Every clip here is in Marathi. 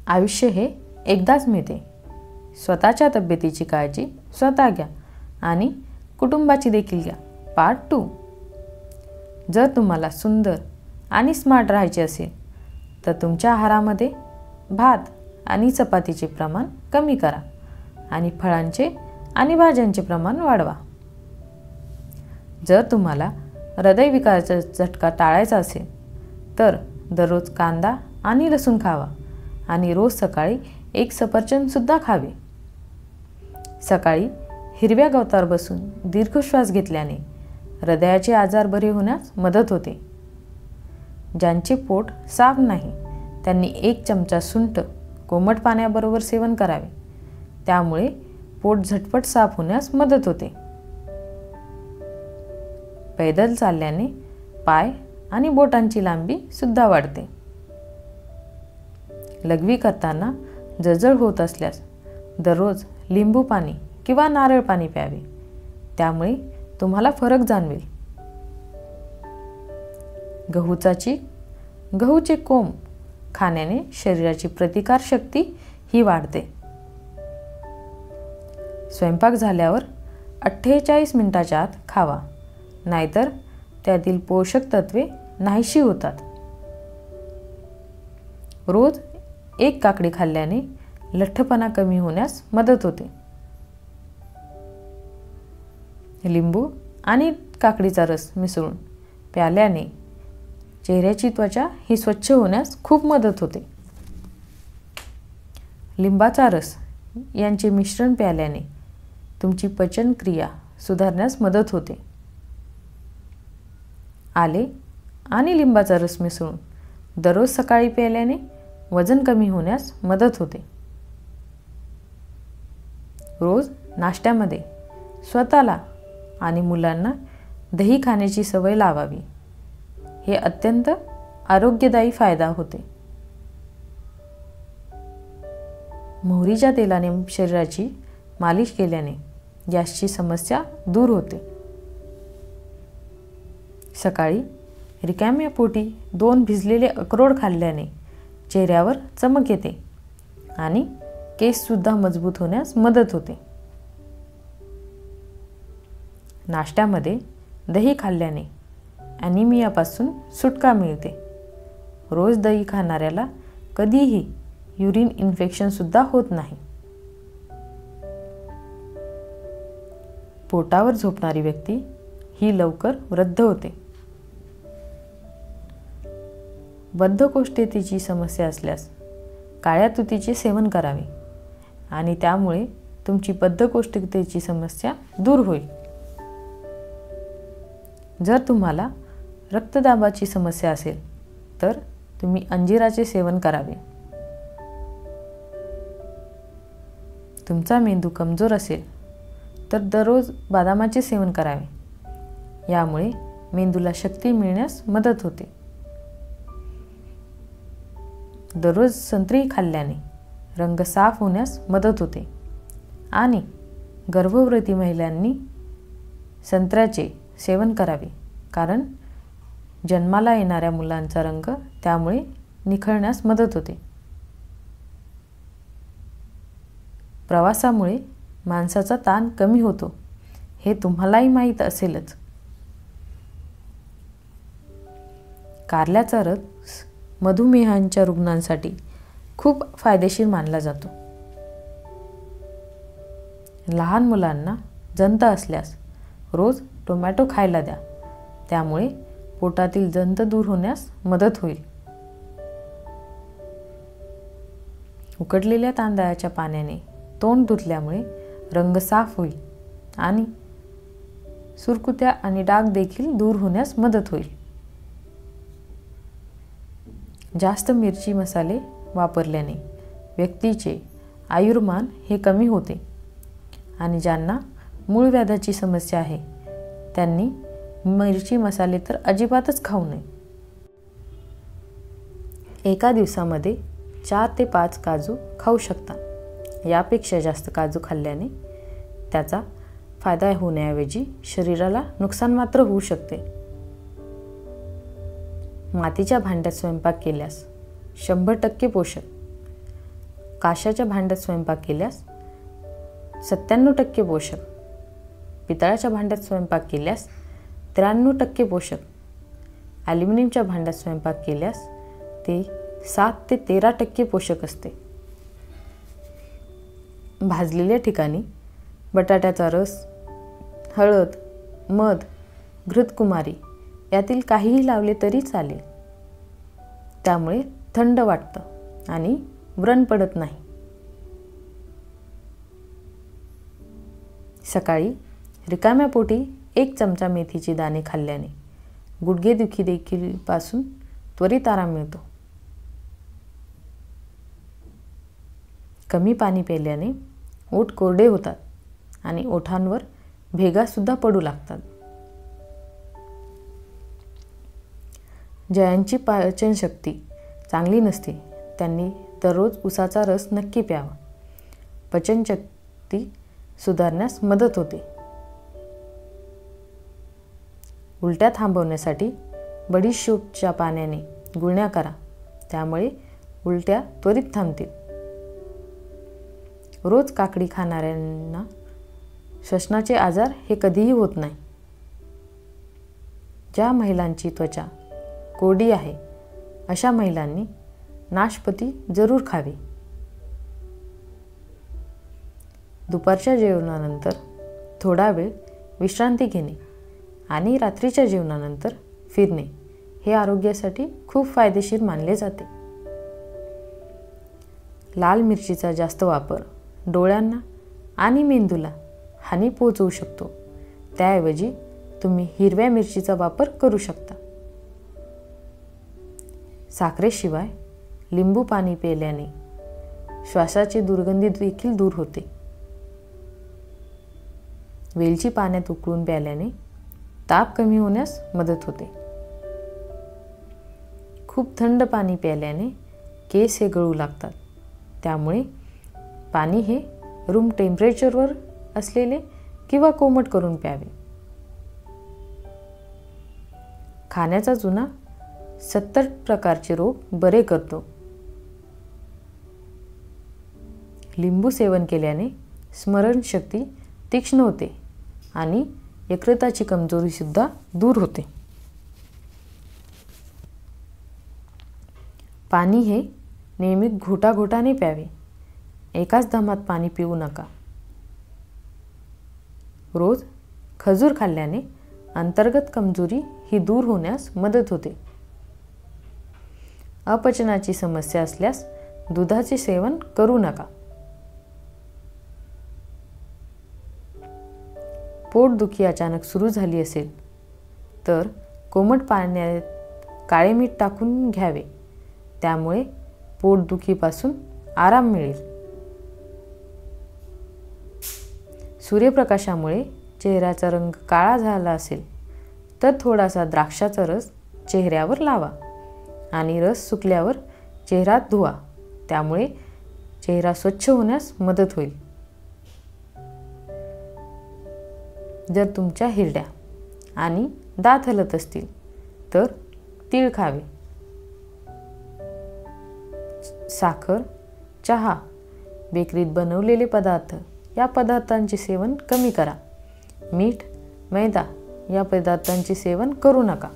आयुष्य हे एकदाच मिळते. स्वतःच्या तब्येतीची काळजी स्वतः घ्या आणि कुटुंबाची देखील घ्या. पार्ट 2. जर तुम्हाला सुंदर आणि स्मार्ट राहायचे असेल तर तुमच्या आहारामध्ये भात आणि चपातीचे प्रमाण कमी करा आणि फळांचे आणि भाज्यांचे प्रमाण वाढवा. जर तुम्हाला हृदयविकाराचा झटका टाळायचा असेल तर दररोज कांदा आणि लसूण खावा आणि रोज सकाळी एक सफरचंदसुद्धा खावे. सकाळी हिरव्या गवतावर बसून दीर्घ श्वास घेतल्याने हृदयाचे आजार बरे होण्यास मदत होते. ज्यांचे पोट साफ नाही त्यांनी 1 चमचा सुंठ कोमट पाण्याबरोबर सेवन करावे. त्यामुळे पोट झटपट साफ होण्यास मदत होते. पैदल चालल्याने पाय आणि बोटांची लांबी सुद्धा वाढते. लघवी करताना जळजळ होत असल्यास दररोज लिंबू पाणी किंवा नारळ पाणी प्यावे. त्यामुळे तुम्हाला फरक जाणवेल. गहूचे कोंब खाण्याने शरीराची प्रतिकारशक्ती ही वाढते. स्वयंपाक झाल्यावर 48 मिनिटाच्या आत खावा, नाहीतर त्यातील पोषक तत्वे नाहीशी होतात. रोज 1 काकडी खाल्ल्याने लठ्ठपणा कमी होण्यास मदत होते. लिंबू आणि काकडीचा रस मिसळून प्याल्याने चेहऱ्याची त्वचा ही स्वच्छ होण्यास खूप मदत होते. लिंबाचा रस यांचे मिश्रण प्याल्याने तुमची पचनक्रिया सुधारण्यास मदत होते. आले आणि लिंबाचा रस मिसळून दररोज सकाळी प्यायल्याने वजन कमी होण्यास मदत होते. रोज नाश्त्यामध्ये स्वतःला आणि मुलांना दही खाण्याची सवय लावावी. हे अत्यंत आरोग्यदायी फायदा होते. मोहरीच्या तेलाने शरीराची मालिश केल्याने गॅसची समस्या दूर होते. सकाळी रिकाम्या पोटी 2 भिजलेले अक्रोड खाल्ल्याने चेहऱ्यावर चमक येते आणि केससुद्धा मजबूत होण्यास मदत होते. नाश्त्यामध्ये दही खाल्ल्याने ॲनिमियापासून सुटका मिळते. रोज दही खाणाऱ्याला कधीही युरिन इन्फेक्शनसुद्धा होत नाही. पोटावर झोपणारी व्यक्ती ही लवकर वृद्ध होते. बद्धकोष्ठतेची समस्या असल्यास काळ्या तुतीचे सेवन करावे आणि त्यामुळे तुमची बद्धकोष्ठतेची समस्या दूर होईल. जर तुम्हाला रक्तदाबाची समस्या असेल तर तुम्ही अंजिराचे सेवन करावे. तुमचा मेंदू कमजोर असेल तर दररोज बदामाचे सेवन करावे. यामुळे मेंदूला शक्ती मिळण्यास मदत होते. दररोज संत्री खाल्ल्याने रंग साफ होण्यास मदत होते आणि गर्भवती महिलांनी संत्र्याचे सेवन करावे, कारण जन्माला येणाऱ्या मुलांचा रंग त्यामुळे निखळण्यास मदत होते. प्रवासामुळे माणसाचा ताण कमी होतो हे तुम्हालाही माहीत असेलच. कारल्याचा रस मधुमेहाच्या रुग्णांसाठी खूप फायदेशीर मानला जातो. लहान मुलांना जंत असल्यास रोज टोमॅटो खायला द्या. त्यामुळे पोटातील जंत दूर होण्यास मदत होईल. उकडलेल्या तांदळाच्या पाण्याने तोंड धुतल्यामुळे रंग साफ होईल आणि सुरकुत्या आणि डाग देखील दूर होण्यास मदत होईल. जास्त मिरची मसाले वापरल्याने व्यक्तीचे आयुर्मान हे कमी होते आणि ज्यांना मूळव्याधाची समस्या आहे त्यांनी मिरची मसाले तर अजिबातच खाऊ नये. एका दिवसामध्ये 4 ते 5 काजू खाऊ शकता. यापेक्षा जास्त काजू खाल्ल्याने त्याचा फायदा होण्याऐवजी शरीराला नुकसान मात्र होऊ शकते. मातीच्या भांड्यात स्वयंपाक केल्यास 100% पोषक काशाच्या भांड्यात स्वयंपाक केल्यास 97% पोषक, पितळाच्या भांड्यात स्वयंपाक केल्यास 93% पोषक, ॲल्युमिनियमच्या भांड्यात स्वयंपाक केल्यास ते 7 ते 13% पोषक असते. भाजलेल्या ठिकाणी बटाट्याचा रस, हळद, मध, घृतकुमारी यातील काहीही लावले तरी चालेल. त्यामुळे थंड वाटतं आणि व्रण पडत नाही. सकाळी रिकाम्या पोटी 1 चमचा मेथीची दाणे खाल्ल्याने गुडघेदुखी देखील पासून त्वरित आराम मिळतो. कमी पाणी प्यायल्याने ओठ कोरडे होतात आणि ओठांवर भेगासुद्धा पडू लागतात. ज्यांची पाचनशक्ती चांगली नसते त्यांनी दररोज उसाचा रस नक्की प्यावा. पचनशक्ती सुधारण्यास मदत होते. उलट्या थांबवण्यासाठी बडीशोपच्या पाण्याने गुळण्या करा, त्यामुळे उलट्या त्वरित थांबतील. रोज काकडी खाणाऱ्यांना श्वसनाचे आजार हे कधीही होत नाही. ज्या महिलांची त्वचा कोरडी आहे अशा महिलांनी नाशपती जरूर खावे. दुपारच्या जेवणानंतर थोडा वेळ विश्रांती घेणे आणि रात्रीच्या जेवणानंतर फिरणे हे आरोग्यासाठी खूप फायदेशीर मानले जाते. लाल मिरचीचा जास्त वापर डोळ्यांना आणि मेंदूला हानी पोहोचवू शकतो. त्याऐवजी तुम्ही हिरव्या मिरचीचा वापर करू शकता. साखरेशिवाय लिंबू पाणी प्यायल्याने श्वासाची दुर्गंधी देखील दूर होते. वेलची पाण्यात उकळून प्यायल्याने ताप कमी होण्यास मदत होते. खूप थंड पाणी प्यायल्याने केस हे गळू लागतात. त्यामुळे पाणी हे रूम टेम्परेचरवर असलेले किंवा कोमट करून प्यावे. खाण्याचा चुना 70 प्रकारचे रोग बरे करतो. लिंबू सेवन केल्याने स्मरणशक्ती तीक्ष्ण होते आणि यकृताची कमजोरी सुद्धा दूर होते. पाणी हे नियमित घोटाघोटाने प्यावे. एकाच दमात पाणी पिऊ नका. रोज खजूर खाल्ल्याने अंतर्गत कमजोरी ही दूर होण्यास मदत होते. अपचनाची समस्या असल्यास दुधाचे सेवन करू नका. पोटदुखी अचानक सुरू झाली असेल तर कोमट पाण्यात काळे मीठ टाकून घ्यावे. त्यामुळे पोटदुखीपासून आराम मिळेल. सूर्यप्रकाशामुळे चेहऱ्याचा रंग काळा झाला असेल तर थोडासा द्राक्षाचा रस चेहऱ्यावर लावा आणि रस सुकल्यावर चेहरा धुवा. त्यामुळे चेहरा स्वच्छ होण्यास मदत होईल. जर तुमच्या हिरड्या आणि दात हलत असतील तर तीळ खावे. साखर, चहा, बेकरीत बनवलेले पदार्थ या पदार्थांचे सेवन कमी करा. मीठ, मैदा या पदार्थांचे सेवन करू नका.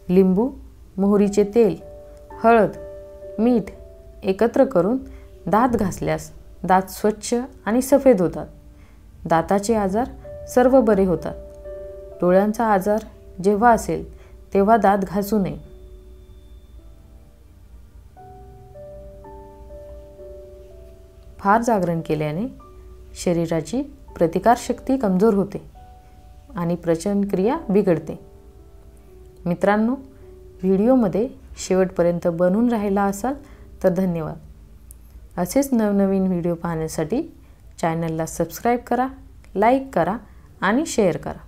लिंबू, मोहरीचे तेल, हळद, मीठ एकत्र करून दात घासल्यास दात स्वच्छ आणि सफेद होतात. दाताचे आजार सर्व बरे होतात. डोळ्यांचा आजार जेव्हा असेल तेव्हा दात घासू नये. फार जागरण केल्याने शरीराची प्रतिकारशक्ती कमजोर होते आणि पचनक्रिया बिघडते. मित्रांनो, व्हिडिओमध्ये शेवटपर्यंत बनून राहिला असाल तर धन्यवाद. असेच नवनवीन व्हिडिओ पाहण्यासाठी चॅनलला सबस्क्राईब करा, लाईक करा आणि शेअर करा.